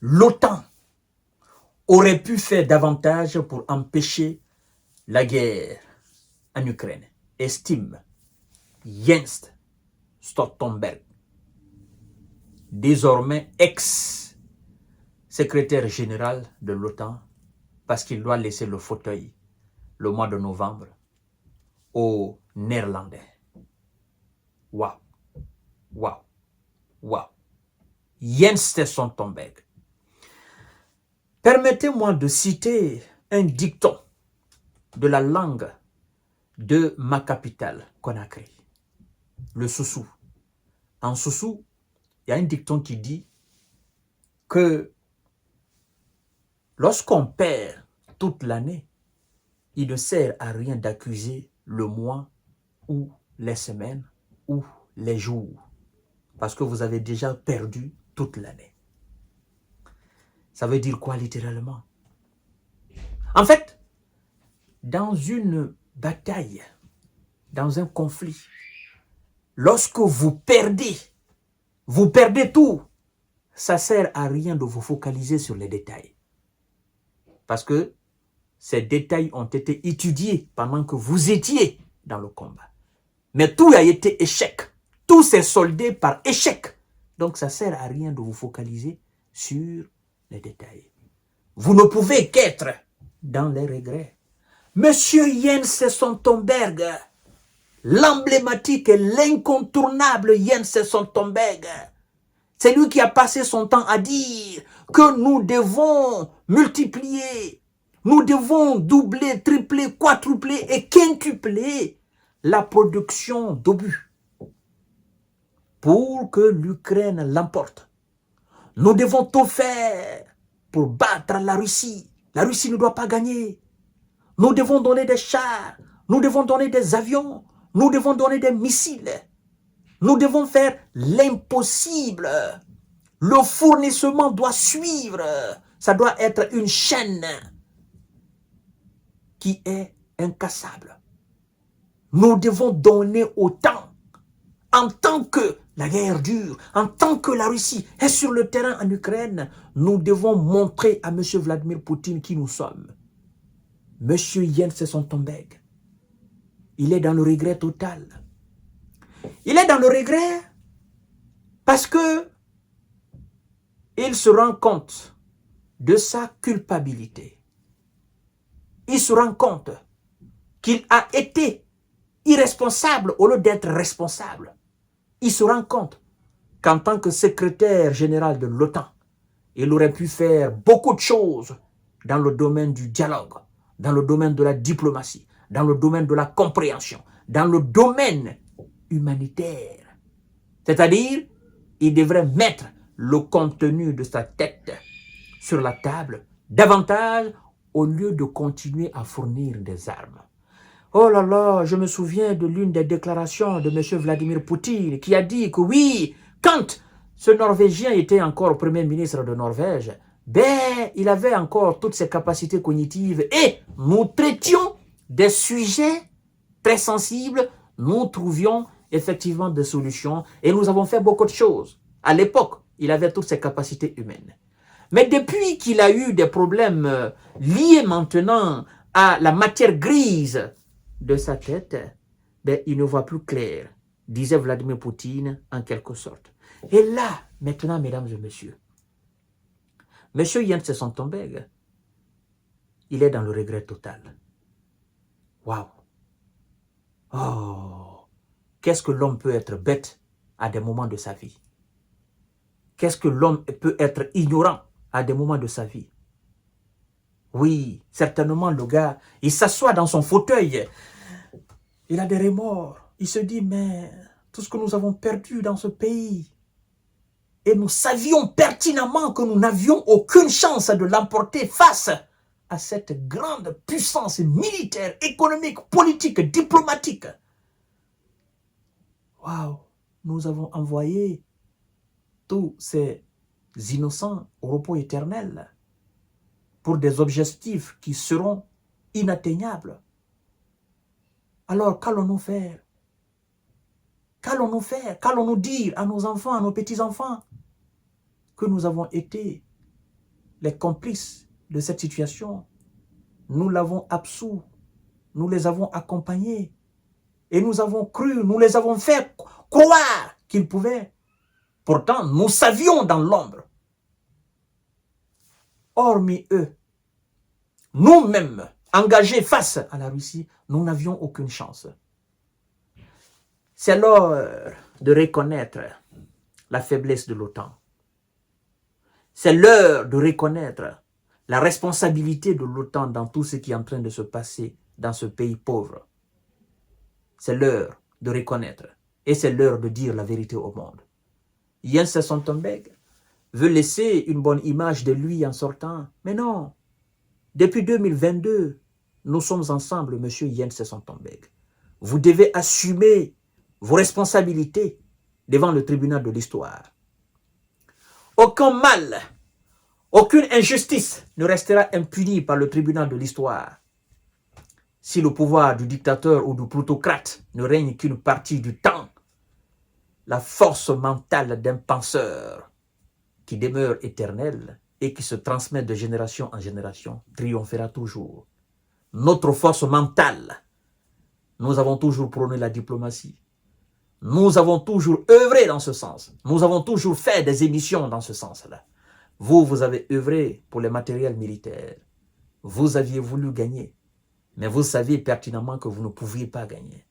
l'OTAN aurait pu faire davantage pour empêcher la guerre en Ukraine, estime Jens Stoltenberg, désormais ex-secrétaire général de l'OTAN, parce qu'il doit laisser le fauteuil le mois de novembre aux Néerlandais. Waouh, waouh, waouh. Jens Stoltenberg. Permettez-moi de citer un dicton de la langue de ma capitale, Conakry, le Soussou. En Soussou, il y a un dicton qui dit que lorsqu'on perd toute l'année, il ne sert à rien d'accuser le mois ou les semaines ou les jours, parce que vous avez déjà perdu toute l'année. Ça veut dire quoi littéralement? En fait, dans une bataille, dans un conflit, lorsque vous perdez tout, ça ne sert à rien de vous focaliser sur les détails. Parce que ces détails ont été étudiés pendant que vous étiez dans le combat. Mais tout a été échec. Tout s'est soldé par échec. Donc ça ne sert à rien de vous focaliser sur les détails. Vous ne pouvez qu'être dans les regrets. Monsieur Jens Stoltenberg, l'emblématique et l'incontournable Jens Stoltenberg, c'est lui qui a passé son temps à dire que nous devons multiplier, nous devons doubler, tripler, quadrupler et quintupler la production d'obus pour que l'Ukraine l'emporte. Nous devons tout faire pour battre la Russie. La Russie ne doit pas gagner. Nous devons donner des chars, nous devons donner des avions, nous devons donner des missiles. Nous devons faire l'impossible. Le fournissement doit suivre. Ça doit être une chaîne qui est incassable. Nous devons donner autant. En tant que la guerre dure, en tant que la Russie est sur le terrain en Ukraine, nous devons montrer à M. Vladimir Poutine qui nous sommes. M. Jens Stoltenberg, il est dans le regret total. Il est dans le regret parce que il se rend compte de sa culpabilité. Il se rend compte qu'il a été irresponsable au lieu d'être responsable. Il se rend compte qu'en tant que secrétaire général de l'OTAN, il aurait pu faire beaucoup de choses dans le domaine du dialogue, dans le domaine de la diplomatie, dans le domaine de la compréhension, dans le domaine humanitaire. C'est-à-dire, il devrait mettre le contenu de sa tête sur la table davantage au lieu de continuer à fournir des armes. Oh là là, je me souviens de l'une des déclarations de M. Vladimir Poutine qui a dit que oui, quand ce Norvégien était encore Premier ministre de Norvège, ben, il avait encore toutes ses capacités cognitives et nous traitions des sujets très sensibles, nous trouvions effectivement des solutions et nous avons fait beaucoup de choses. À l'époque, il avait toutes ses capacités humaines. Mais depuis qu'il a eu des problèmes liés maintenant à la matière grise de sa tête, ben, il ne voit plus clair, disait Vladimir Poutine en quelque sorte. Et là, maintenant, mesdames et messieurs, M. Jens Stoltenberg, il est dans le regret total. Waouh! Oh! Qu'est-ce que l'homme peut être bête à des moments de sa vie? Qu'est-ce que l'homme peut être ignorant à des moments de sa vie? Oui, certainement le gars, il s'assoit dans son fauteuil. Il a des remords. Il se dit, mais tout ce que nous avons perdu dans ce pays, et nous savions pertinemment que nous n'avions aucune chance de l'emporter face à cette grande puissance militaire, économique, politique, diplomatique. Waouh, nous avons envoyé tous ces innocents au repos éternel pour des objectifs qui seront inatteignables. Alors, qu'allons-nous faire? Qu'allons-nous faire? Qu'allons-nous dire à nos enfants, à nos petits-enfants? Que nous avons été les complices de cette situation, nous l'avons absous, nous les avons accompagnés et nous avons cru, nous les avons fait croire qu'ils pouvaient. Pourtant, nous savions dans l'ombre. Hormis eux, nous-mêmes, engagés face à la Russie, nous n'avions aucune chance. C'est l'heure de reconnaître la faiblesse de l'OTAN. C'est l'heure de reconnaître la responsabilité de l'OTAN dans tout ce qui est en train de se passer dans ce pays pauvre. C'est l'heure de reconnaître et c'est l'heure de dire la vérité au monde. Jens Stoltenberg veut laisser une bonne image de lui en sortant. Mais non, depuis 2022, nous sommes ensemble, monsieur Jens Stoltenberg. Vous devez assumer vos responsabilités devant le tribunal de l'histoire. Aucun mal, aucune injustice ne restera impunie par le tribunal de l'histoire. Si le pouvoir du dictateur ou du plutocrate ne règne qu'une partie du temps, la force mentale d'un penseur qui demeure éternel et qui se transmet de génération en génération triomphera toujours. Notre force mentale, nous avons toujours prôné la diplomatie. Nous avons toujours œuvré dans ce sens. Nous avons toujours fait des émissions dans ce sens-là. Vous avez œuvré pour les matériels militaires. Vous aviez voulu gagner. Mais vous saviez pertinemment que vous ne pouviez pas gagner.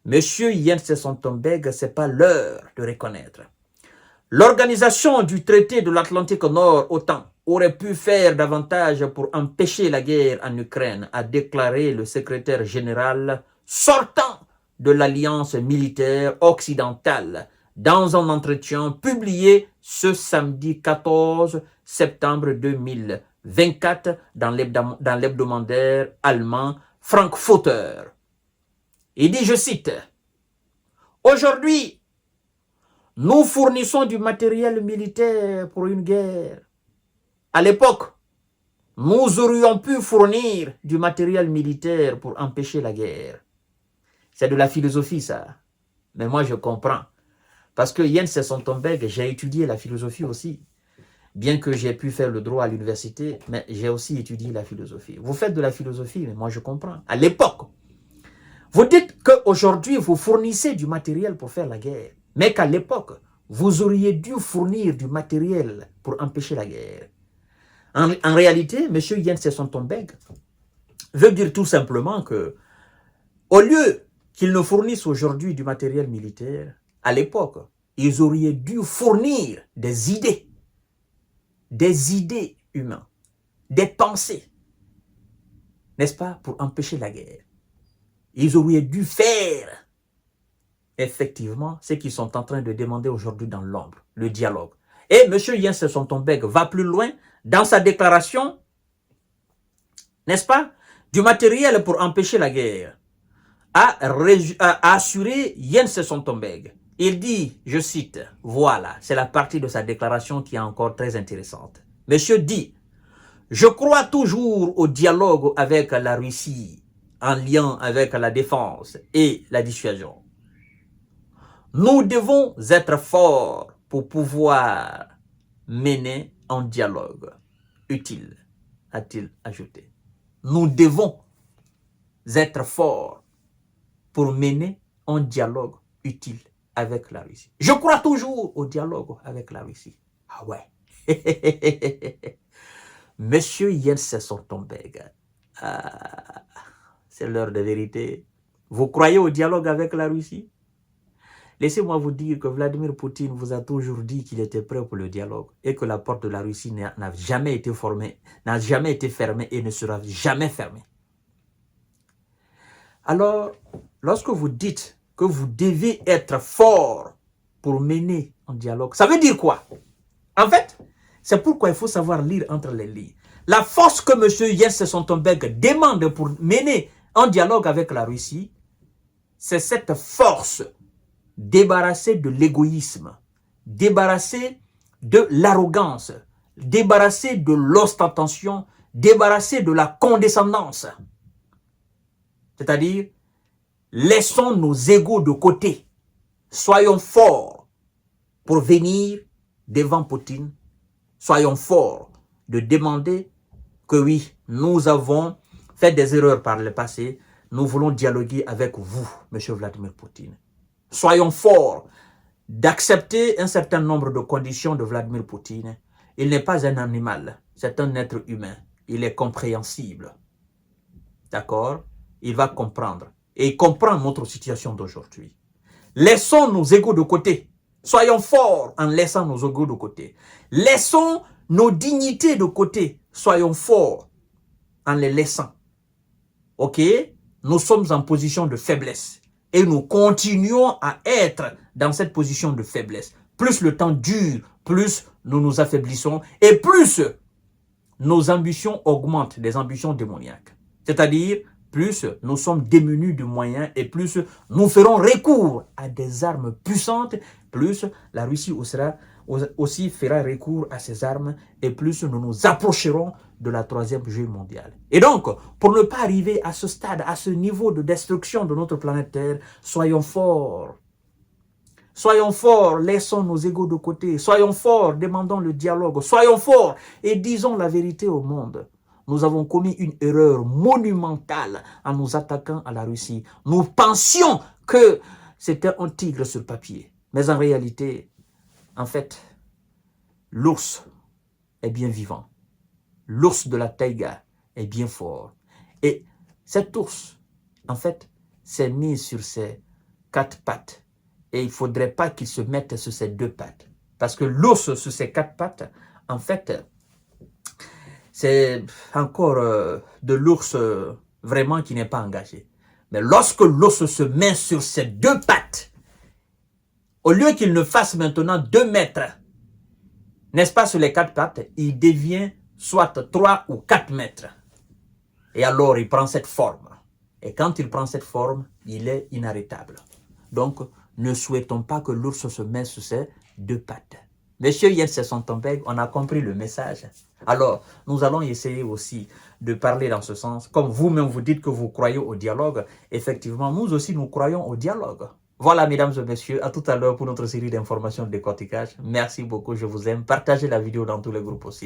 Monsieur Jens Stoltenberg, ce n'est pas l'heure de reconnaître. L'organisation du traité de l'Atlantique Nord, OTAN, aurait pu faire davantage pour empêcher la guerre en Ukraine, a déclaré le secrétaire général sortant de l'Alliance militaire occidentale dans un entretien publié ce samedi 14 septembre 2024 dans l'hebdomadaire allemand Frankfurter. Il dit, je cite, « Aujourd'hui, nous fournissons du matériel militaire pour une guerre. À l'époque, nous aurions pu fournir du matériel militaire pour empêcher la guerre. » C'est de la philosophie, ça. Mais moi, je comprends. Parce que Jens Stoltenberg, j'ai étudié la philosophie aussi. Bien que j'ai pu faire le droit à l'université, mais j'ai aussi étudié la philosophie. Vous faites de la philosophie, mais moi, je comprends. À l'époque, vous dites qu'aujourd'hui, vous fournissez du matériel pour faire la guerre. Mais qu'à l'époque, vous auriez dû fournir du matériel pour empêcher la guerre. En réalité, M. Jens Stoltenberg veut dire tout simplement que, au lieu qu'ils ne fournissent aujourd'hui du matériel militaire, à l'époque, ils auraient dû fournir des idées humaines, des pensées, n'est-ce pas, pour empêcher la guerre. Ils auraient dû faire effectivement ce qu'ils sont en train de demander aujourd'hui dans l'ombre, le dialogue. Et M. Jens Stoltenberg va plus loin dans sa déclaration, n'est-ce pas, du matériel pour empêcher la guerre. A assuré Jens Stoltenberg. Il dit, je cite, voilà, c'est la partie de sa déclaration qui est encore très intéressante. Monsieur dit, je crois toujours au dialogue avec la Russie en lien avec la défense et la dissuasion. Nous devons être forts pour pouvoir mener un dialogue utile, a-t-il ajouté. Nous devons être forts pour mener un dialogue utile avec la Russie. Je crois toujours au dialogue avec la Russie. Ah ouais. Monsieur Jens Stoltenberg, c'est l'heure de vérité. Vous croyez au dialogue avec la Russie? Laissez-moi vous dire que Vladimir Poutine vous a toujours dit qu'il était prêt pour le dialogue et que la porte de la Russie n'a jamais été fermée et ne sera jamais fermée. Alors, lorsque vous dites que vous devez être fort pour mener un dialogue, ça veut dire quoi? En fait, c'est pourquoi il faut savoir lire entre les lignes. La force que M. Jens Stoltenberg demande pour mener un dialogue avec la Russie, c'est cette force débarrassée de l'égoïsme, débarrassée de l'arrogance, débarrassée de l'ostentation, débarrassée de la condescendance. C'est-à-dire, laissons nos égos de côté. Soyons forts pour venir devant Poutine. Soyons forts de demander que oui, nous avons fait des erreurs par le passé, nous voulons dialoguer avec vous, M. Vladimir Poutine. Soyons forts d'accepter un certain nombre de conditions de Vladimir Poutine. Il n'est pas un animal, c'est un être humain. Il est compréhensible. D'accord? Il va comprendre. Et il comprend notre situation d'aujourd'hui. Laissons nos égos de côté. Soyons forts en laissant nos égos de côté. Laissons nos dignités de côté. Soyons forts en les laissant. Ok? Nous sommes en position de faiblesse. Et nous continuons à être dans cette position de faiblesse. Plus le temps dure, plus nous nous affaiblissons et plus nos ambitions augmentent, des ambitions démoniaques. C'est-à-dire, plus nous sommes démunis de moyens et plus nous ferons recours à des armes puissantes, plus la Russie aussi fera recours à ces armes et plus nous nous approcherons de la troisième guerre mondiale. Et donc, pour ne pas arriver à ce stade, à ce niveau de destruction de notre planète Terre, soyons forts. Soyons forts, laissons nos égos de côté. Soyons forts, demandons le dialogue. Soyons forts et disons la vérité au monde. Nous avons commis une erreur monumentale en nous attaquant à la Russie. Nous pensions que c'était un tigre sur papier. Mais en réalité, en fait, l'ours est bien vivant. L'ours de la taïga est bien fort. Et cet ours, en fait, s'est mis sur ses 4 pattes. Et il ne faudrait pas qu'il se mette sur ses 2 pattes. Parce que l'ours sur ses 4 pattes, en fait, c'est encore de l'ours vraiment qui n'est pas engagé. Mais lorsque l'ours se met sur ses 2 pattes, au lieu qu'il ne fasse maintenant 2 mètres, n'est-ce pas, sur les 4 pattes, il devient soit 3 ou 4 mètres. Et alors, il prend cette forme. Et quand il prend cette forme, il est inarrêtable. Donc, ne souhaitons pas que l'ours se mette sur ses 2 pattes. Monsieur Jens Stoltenberg, on a compris le message. Alors, nous allons essayer aussi de parler dans ce sens. Comme vous-même vous dites que vous croyez au dialogue, effectivement, nous aussi, nous croyons au dialogue. Voilà, mesdames et messieurs, à tout à l'heure pour notre série d'informations de décortiquage. Merci beaucoup, je vous aime. Partagez la vidéo dans tous les groupes aussi.